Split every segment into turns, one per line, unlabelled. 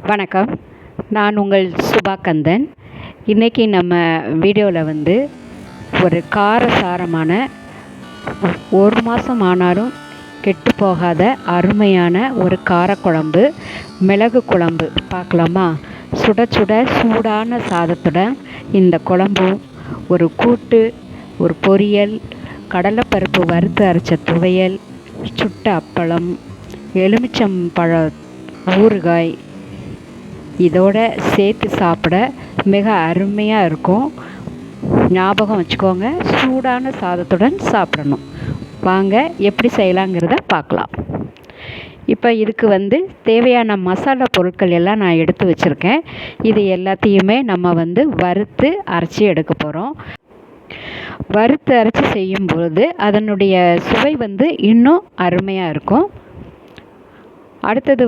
வணக்கம். நான் உங்கள் சுபா கந்தன். இன்றைக்கி நம்ம வீடியோவில் ஒரு காரசாரமான ஒரு மாதம் ஆனாலும் கெட்டு போகாத அருமையான ஒரு காரக்குழம்பு, மிளகு குழம்பு பார்க்கலாமா? சுட சுட சூடான சாதத்துடன் இந்த குழம்பு, ஒரு கூட்டு, ஒரு பொரியல், கடலைப்பருப்பு வறுத்து அரைச்ச துவையல், சுட்ட அப்பளம், எலுமிச்சம்பழ ஊறுகாய் இதோட சேர்த்து சாப்பிட மிக அருமையாக இருக்கும். ஞாபகம் வச்சுக்கோங்க, சூடான சாதத்துடன் சாப்பிடணும். வாங்க எப்படி செய்யலாங்கிறத பார்க்கலாம். இப்போ இதுக்கு தேவையான மசாலா பொருட்கள் எல்லாம் நான் எடுத்து வச்சுருக்கேன். இது எல்லாத்தையுமே நம்ம வறுத்து அரைச்சி எடுக்க போகிறோம். வறுத்து அரைச்சி செய்யும்பொழுது அதனுடைய சுவை இன்னும் அருமையாக இருக்கும். அடுத்தது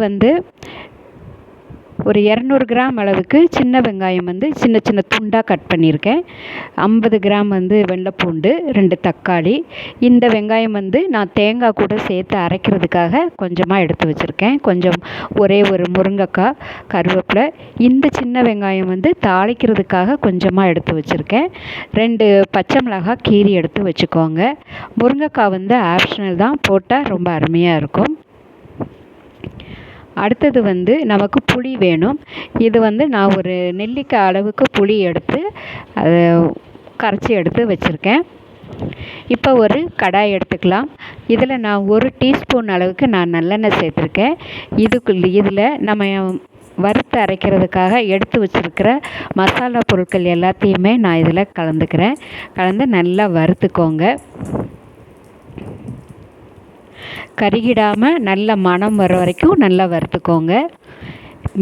ஒரு 200 கிராம் அளவுக்கு சின்ன வெங்காயம் சின்ன சின்ன துண்டாக கட் பண்ணியிருக்கேன். 50 கிராம் வெள்ளைப்பூண்டு, 2 தக்காளி. இந்த வெங்காயம் நான் தேங்காய் கூட சேர்த்து அரைக்கிறதுக்காக கொஞ்சமாக எடுத்து வச்சுருக்கேன். கொஞ்சம் ஒரே ஒரு முருங்கைக்காய், கருவேப்பிலை. இந்த சின்ன வெங்காயம் தாளிக்கிறதுக்காக கொஞ்சமாக எடுத்து வச்சுருக்கேன். 2 பச்சை மிளகாய் கீரி எடுத்து வச்சுக்கோங்க. முருங்கைக்காய் ஆப்ஷனல் தான், போட்டால் ரொம்ப அருமையாக இருக்கும். அடுத்தது நமக்கு புளி வேணும். இது நான் ஒரு நெல்லிக்காய் அளவுக்கு புளி எடுத்து அதை கரைச்சி எடுத்து வச்சுருக்கேன். இப்போ ஒரு கடாய் எடுத்துக்கலாம். இதில் நான் 1 டீஸ்பூன் அளவுக்கு நான் நல்லெண்ணெய் சேர்த்துருக்கேன். இதில் நம்ம வறுத்து அரைக்கிறதுக்காக எடுத்து வச்சுருக்கிற மசாலா பொருட்கள் எல்லாத்தையுமே நான் இதில் கலந்துக்கிறேன். கலந்து நல்லா வறுத்துக்கோங்க. கருகிடாமல் நல்ல மணம் வர வரைக்கும் நல்லா வறுத்துக்கோங்க.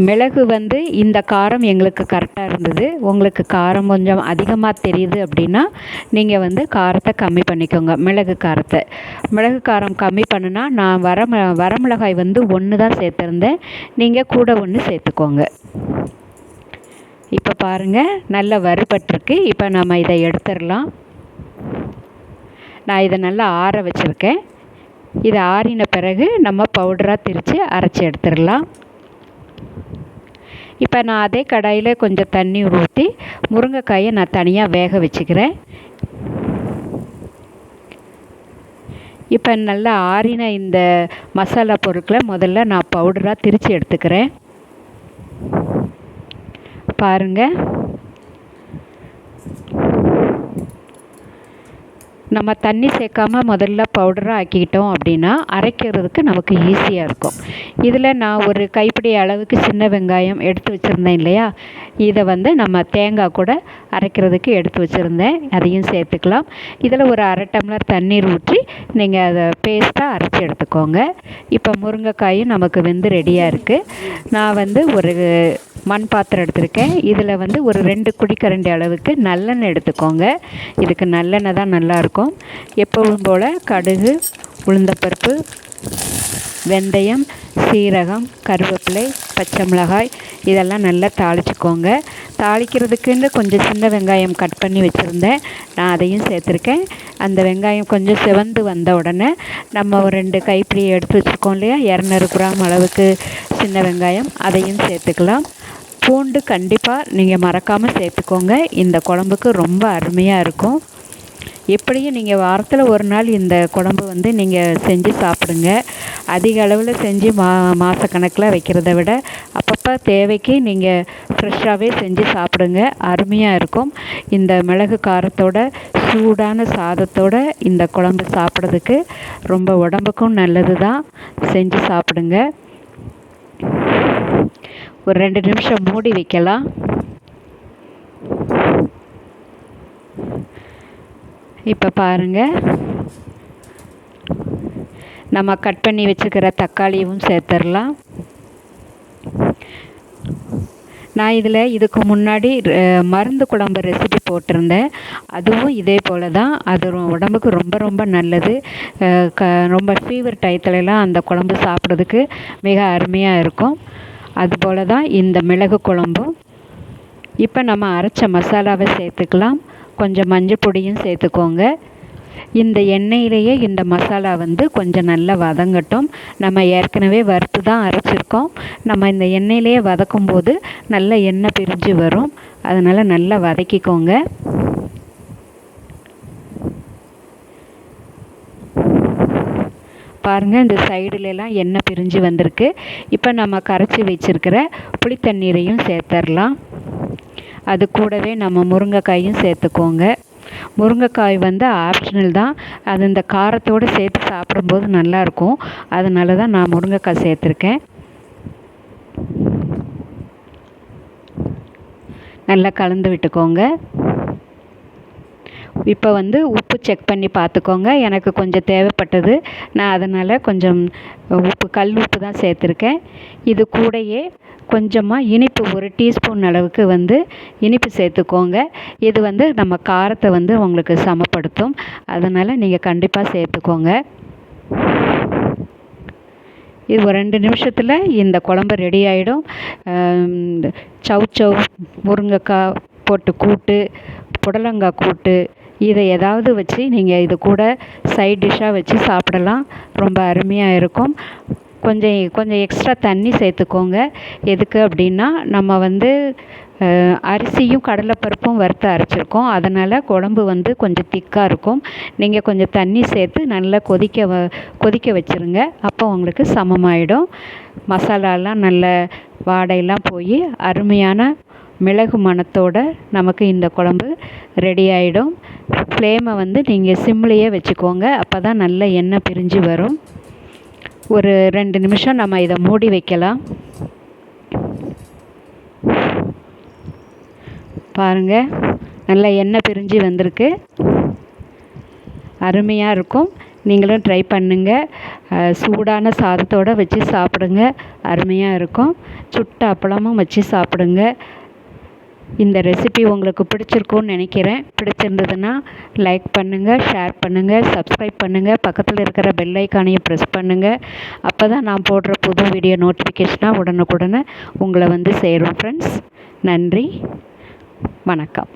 மிளகு இந்த காரம் எங்களுக்கு கரெக்டாக இருந்தது. உங்களுக்கு காரம் கொஞ்சம் அதிகமாக தெரியுது அப்படின்னா நீங்கள் காரத்தை கம்மி பண்ணிக்கோங்க. மிளகு காரம் கம்மி பண்ணுனா நான் வரமிளகாய் 1 தான் சேர்த்துருந்தேன். நீங்கள் கூட 1 சேர்த்துக்கோங்க. இப்போ பாருங்கள், நல்லா வறுபட்டிருக்கு. இப்போ நம்ம இதை எடுத்துடலாம். நான் இதை நல்லா ஆற வச்சுருக்கேன். இது ஆறின பிறகு நம்ம பவுடராக திரித்து அரைச்சி எடுத்துடலாம். இப்போ நான் அதே கடாயில் கொஞ்சம் தண்ணி ஊற்றி முருங்கைக்காயை நான் தனியாக வேக வச்சுக்கிறேன். இப்போ நல்லா ஆறின இந்த மசாலா பொருட்களை முதல்ல நான் பவுடராக திரித்து எடுத்துக்கிறேன். பாருங்கள், நம்ம தண்ணி சேர்க்காமல் முதல்ல பவுடராக ஆக்கிக்கிட்டோம் அப்படின்னா அரைக்கிறதுக்கு நமக்கு ஈஸியாக இருக்கும். இதில் நான் ஒரு கைப்பிடி அளவுக்கு சின்ன வெங்காயம் எடுத்து வச்சுருந்தேன் இல்லையா, இதை நம்ம தேங்காய் கூட அரைக்கிறதுக்கு எடுத்து வச்சுருந்தேன். அதையும் சேர்த்துக்கலாம். இதில் ஒரு 1/2 டம்ளர் தண்ணீர் ஊற்றி நீங்கள் அதை பேஸ்ட்டாக அரைச்சி எடுத்துக்கோங்க. இப்போ முருங்கைக்காயும் நமக்கு ரெடியாக இருக்குது. நான் ஒரு மண் பாத்திரம் எடுத்திருக்கேன். இதில் ஒரு 2 குழிக்கரண்டி அளவுக்கு நல்லெண்ணெய் எடுத்துக்கோங்க. இதுக்கு நல்லெண்ணெய் தான் நல்லாயிருக்கும். எப்பவும் போல் கடுகு, உளுந்தப்பருப்பு, வெந்தயம், சீரகம், கருவேப்பிலை, பச்சை மிளகாய் இதெல்லாம் நல்லா தாளிச்சுக்கோங்க. தாளிக்கிறதுக்குன்னு கொஞ்சம் சின்ன வெங்காயம் கட் பண்ணி வச்சுருந்தேன். நான் அதையும் சேர்த்துருக்கேன். அந்த வெங்காயம் கொஞ்சம் சிவந்து வந்த உடனே நம்ம ஒரு 2 கைப்பிடி எடுத்து வச்சுருக்கோம் இல்லையா, 200 கிராம் அளவுக்கு சின்ன வெங்காயம், அதையும் சேர்த்துக்கலாம். பூண்டு கண்டிப்பாக நீங்கள் மறக்காமல் சேர்த்துக்கோங்க. இந்த குழம்புக்கு ரொம்ப அருமையாக இருக்கும். எப்படியும் நீங்கள் வாரத்தில் ஒரு நாள் இந்த குழம்பு நீங்கள் செஞ்சு சாப்பிடுங்க. அதிக அளவில் செஞ்சு மாதக்கணக்கில் வைக்கிறத விட அப்பப்போ தேவைக்கு நீங்கள் ஃப்ரெஷ்ஷாகவே செஞ்சு சாப்பிடுங்க. அருமையாக இருக்கும். இந்த மிளகு காரத்தோட சூடான சாதத்தோட இந்த குழம்பு சாப்பிட்றதுக்கு ரொம்ப உடம்புக்கும் நல்லது தான். செஞ்சு சாப்பிடுங்க. ஒரு 2 நிமிஷம் மூடி வைக்கலாம். இப்போ பாருங்கள், நம்ம கட் பண்ணி வச்சுக்கிற தக்காளியும் சேர்த்துடலாம். நான் இதுக்கு முன்னாடி மருந்து குழம்பு ரெசிபி போட்டிருந்தேன். அதுவும் இதே போல் தான். அது உடம்புக்கு ரொம்ப ரொம்ப நல்லது. ரொம்ப ஃபீவர் டயத்துலலாம் அந்த குழம்பு சாப்பிட்றதுக்கு மிக அருமையாக இருக்கும். அதுபோல் தான் இந்த மிளகு குழம்பும். இப்போ நம்ம அரைச்ச மசாலாவை சேர்த்துக்கலாம். கொஞ்சம் மஞ்சள் பொடியும் சேர்த்துக்கோங்க. இந்த எண்ணெயிலேயே இந்த மசாலா வந்து கொஞ்சம் நல்லா வதங்கட்டும். நம்ம ஏற்கனவே வறுத்து தான் அரைச்சிருக்கோம். நம்ம இந்த எண்ணெயிலேயே வதக்கும் போது நல்ல எண்ணெய் பிரிஞ்சு வரும். அதனால் நல்லா வதக்கிக்கோங்க. பாருங்கள், இந்த சைடுலலாம் எண்ணெய் பிரிஞ்சு வந்திருக்கு. இப்போ நம்ம கரைச்சி வச்சுருக்கிற புளித்தண்ணீரையும் சேர்த்துடலாம். அது கூடவே நம்ம முருங்கைக்காயும் சேர்த்துக்கோங்க. முருங்கைக்காய் வந்து ஆப்ஷனல் தான். அது இந்த காரத்தோடு சேர்த்து சாப்பிடும்போது நல்லாயிருக்கும். அதனால தான் நான் முருங்கைக்காய் சேர்த்துருக்கேன். நல்லா கலந்து விட்டுக்கோங்க. இப்போ வந்து உப்பு செக் பண்ணி பார்த்துக்கோங்க. எனக்கு கொஞ்சம் தேவைப்பட்டது, நான் அதனால் கொஞ்சம் உப்பு, கல் உப்பு தான் சேர்த்துருக்கேன். இது கூடயே கொஞ்சமாக இனிப்பு, 1 டீஸ்பூன் அளவுக்கு வந்து இனிப்பு சேர்த்துக்கோங்க. இது வந்து நம்ம காரத்தை வந்து உங்களுக்கு சமப்படுத்தும். அதனால் நீங்கள் கண்டிப்பாக சேர்த்துக்கோங்க. இது ஒரு 2 நிமிஷத்தில் இந்த குழம்பு ரெடி ஆகிடும். சௌசௌ, முருங்கைக்காய் போட்டு கூட்டு, புடலங்காய் கூட்டு, இதை ஏதாவது வச்சு நீங்கள் இது கூட சைட் டிஷ்ஷாக வச்சு சாப்பிடலாம். ரொம்ப அருமையாக இருக்கும். கொஞ்சம் எக்ஸ்ட்ரா தண்ணி சேர்த்துக்கோங்க. எதுக்கு அப்படின்னா, நம்ம வந்து அரிசியும் கடலைப்பருப்பும் வறுத்து அரைச்சிருக்கோம். அதனால் குழம்பு வந்து கொஞ்சம் திக்காக இருக்கும். நீங்கள் கொஞ்சம் தண்ணி சேர்த்து நல்லா கொதிக்க வச்சுருங்க. அப்போ உங்களுக்கு சமமாயிடும். மசாலாலாம் நல்ல வாடையெல்லாம் போய் அருமையான மிளகு மணத்தோடு நமக்கு இந்த குழம்பு ரெடி ஆகிடும். ஃப்ளேமை வந்து நீங்கள் சிம்லேயே வச்சுக்கோங்க. அப்போ தான் நல்ல எண்ணெய் பிரிஞ்சு வரும். ஒரு 2 நிமிஷம் நம்ம இதை மூடி வைக்கலாம். பாருங்கள், நல்ல எண்ணெய் பிரிஞ்சு வந்திருக்கு. அருமையாக இருக்கும். நீங்களும் ட்ரை பண்ணுங்கள். சூடான சாதத்தோடு வச்சு சாப்பிடுங்க. அருமையாக இருக்கும். சுட்ட அப்பளமும் வச்சு சாப்பிடுங்க. இந்த ரெசிபி உங்களுக்கு பிடிச்சிருக்கும்னு நினைக்கிறேன். பிடிச்சிருந்ததுன்னா லைக் பண்ணுங்கள், ஷேர் பண்ணுங்கள், சப்ஸ்கிரைப் பண்ணுங்கள். பக்கத்தில் இருக்கிற பெல் ஐக்கானையும் ப்ரெஸ் பண்ணுங்கள். அப்போ தான் நான் போடுற புது வீடியோ நோட்டிஃபிகேஷனாக உடனுக்குடனே உங்களை வந்து சேரும் ஃப்ரெண்ட்ஸ். நன்றி, வணக்கம்.